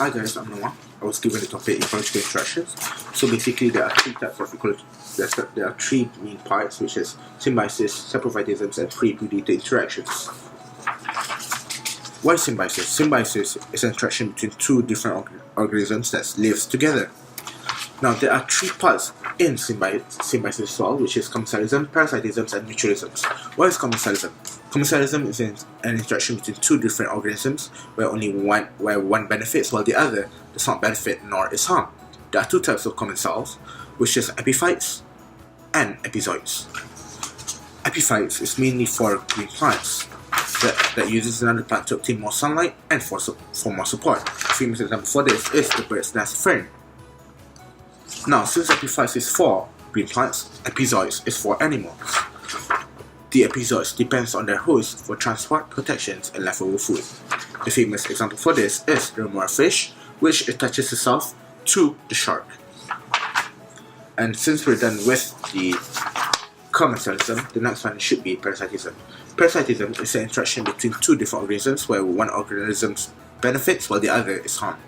Hi guys, I'm Noah. I was given the topic ecological interactions. So basically there are three types of ecology. There are three main parts, which is symbiosis, saprophytisms, and free predator interactions. Why symbiosis? Symbiosis is an interaction between two different organisms that lives together. Now there are three parts in symbiosis as well, which is commensalism, parasitism, and mutualism. What is commensalism? Commensalism is an interaction between two different organisms where one benefits while the other does not benefit nor is harmed. There are two types of commensals, which is epiphytes and epizooids. Epiphytes is mainly for green plants that uses another plant to obtain more sunlight and for more support. A famous example for this is the bird's nest fern. Now, since epiphytes is for green plants, epizooids is for animals. The epizooids depends on their host for transport, protections, and leftover food. The famous example for this is the remora fish, which attaches itself to the shark. And since we're done with the commensalism, the next one should be parasitism. Parasitism is an interaction between two different organisms where one organism benefits while the other is harmed.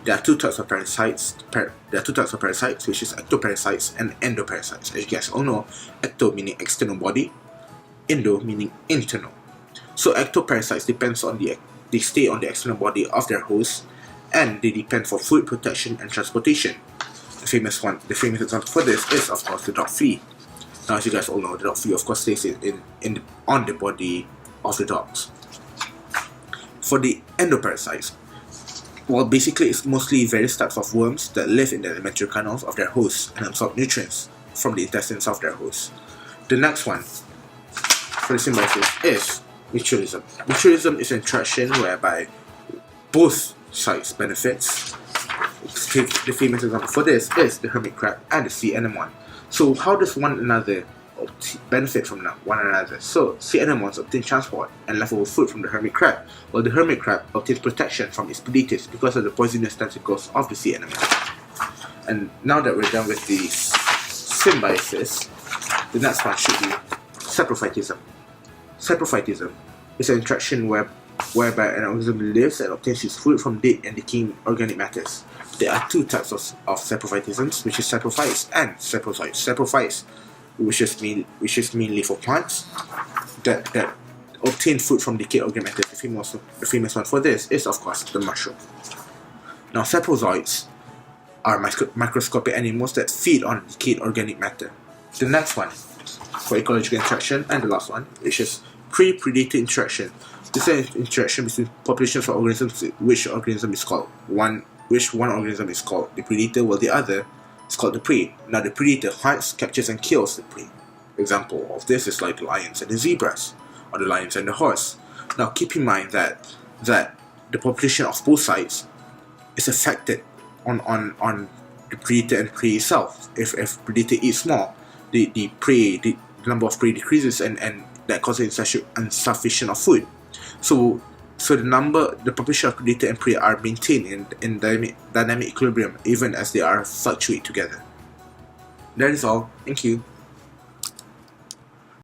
There are two types of parasites. Which is ectoparasites and endoparasites. As you guys all know, ecto meaning external body, endo meaning internal. So ectoparasites they stay on the external body of their host, and they depend for food, protection, and transportation. The famous example for this is of course the dog flea. Now, as you guys all know, the dog flea of course stays on the body of the dogs. For the endoparasites, well, basically it's mostly various types of worms that live in the alimentary canals of their hosts and absorb nutrients from the intestines of their hosts. The next one for the symbiosis is mutualism. Mutualism is an interaction whereby both sides benefits. The famous example for this is the hermit crab and the sea anemone. So how does one another benefit from one another? So sea anemones obtain transport and leftover food from the hermit crab, while the hermit crab obtains protection from its predators because of the poisonous tentacles of the sea anemone. And now that we're done with the symbiosis, the next one should be saprophytism. Saprophytism is an interaction whereby an organism lives and obtains its food from dead and decaying organic matters. There are two types of saprophytisms, which is saprophytes and saprozoids. Saprophytes, which is mainly for plants that obtain food from decayed organic matter. The famous one for this is of course the mushroom. Now, saprozoids are microscopic animals that feed on decayed organic matter. The next one for ecological interaction, and the last one, which is prey-predator interaction. This is an interaction between populations of organisms which one organism is called the predator, while the other is called the prey. Now, the predator hunts, captures, and kills the prey. Example of this is like the lions and the zebras, or the lions and the horse. Now, keep in mind that the population of both sides is affected on the predator and prey itself. If predator eats more, the number of prey decreases, and that causes insufficient of food. So the population of predator and prey are maintained in dynamic equilibrium even as they are fluctuate together. That is all. Thank you.